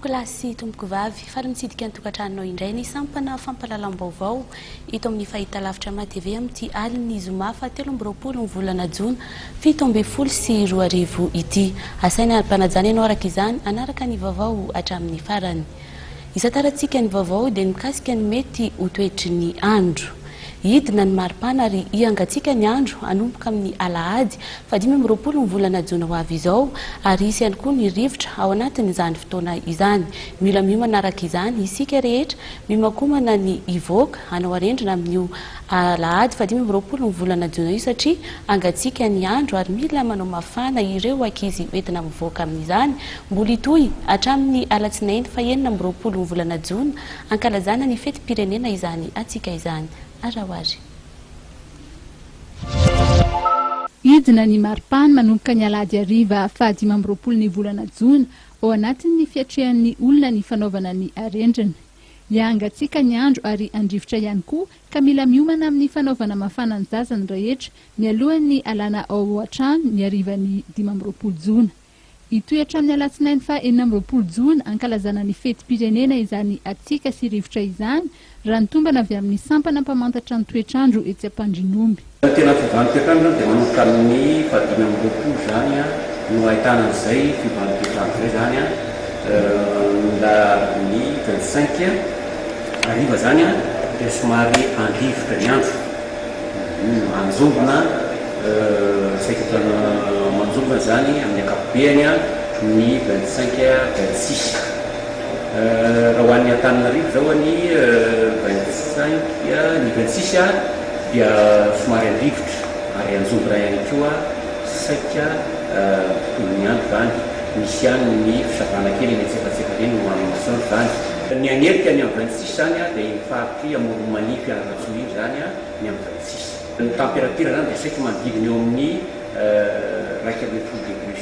Tompoko lahy sy tompoko vavy, faly mitsidika ny tokantranonao indray ny sampana fampalalam-baovao ito amin'ny fahitalavitra amin'ny TV amin'ity aliny zoma fahatelo amby roapolo ny volana Jona 17 ity. Asaina ampanajana ianao araka izany anaraka ny vaovao hatramin'ny farany. Isataratsika ny vaovao dia mikasika ny mety ho toetry ny andro. Hidina ny maripana ary iangatsika ny andro anomboka amin'ny alahady 15 ny volana Jona ho avy izao ary isy ihany koa ny rivotra ao anatin'izany fotoana izany. Mila miomana araka izany isika rehetra, mimakomana ny ivoaka hanao arendrina amin'io alahady 15 ny volana Jona io satria angatsika ny andro ary mila manao mafana ireo ankizy entina mivoaka amin'izany. Mbola hitohy hatramin'ny alatsinainy 9 ny volana Jona ankalazana ny fetim-pirenena izany atsika izany. Arawary. Hidina ny maripana manomboka ny alahady hariva 15 ny volana Jona ao anatin'ny fiatrehan'ny olona ny fanaovana ny arendrina. Iangatsika ny andro ary andrivotra ihany koa ka mila miomana amin'ny fanaovana mafana ny zazany rehetra mialohan'ny alana ao an-trano ny harivan'ny 15 Jona. Itoy hatramin'ny alatsinainy 4 Jona ankalazana ny fetim-pirenena izany atsika sy rivotra izany raha nitombana avy amin'ny sampana mpamantatra ny toetrandro etsy Ampandrinomby. Tena fivoahany toetrandro dia manomboka amin'ny 15 zany no ahitana an'izay fivoahany toetrandro zay zany nda ny 25 hariva zany dia somary andrivotra ny andro anjombona manjombona zany amin'ny ankapobeny ny 25-26 raha ho an'ny Antananarivo zao ny 26 dia somary andrivotra ary anjombona ihany koa saika ny andro zany misy ihany ny fisavana kely ny tsefasefaka reny no amin'ny masoandro zany. Ny anerika ny amin'ny 26 zany dia mifaritry amoro manify anatsoiny zany ny amin'ny 26. Ny température zany dia saika manodidina eo amin'ny 1 degré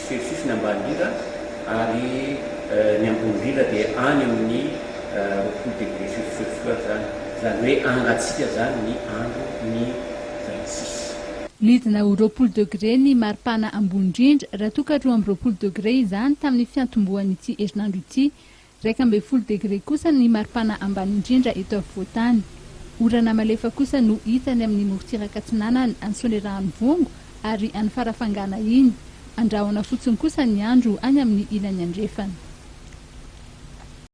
Celsius ny ambany indrindra ary ny ambony indrindra dia any amin'ny 20 degré Celsius zany. Zany hoe angatsika zany ny andro ny 26. Lidina ho 20 degré ny maripana ambony indrindra raha toa ka 20 degré izany tamin'ny fiantombohan'ity herinandro ity. 10 degré kosa ny maripana ambany indrindra eto afovoantany. Orana malefa kosa no hitany amin'ny morontsiraka Atsinanana Ansolerahany Vongo ary any Farafangana iny. Andrahona fotsiny kosa ny andro any amin'ny ilany andrefana.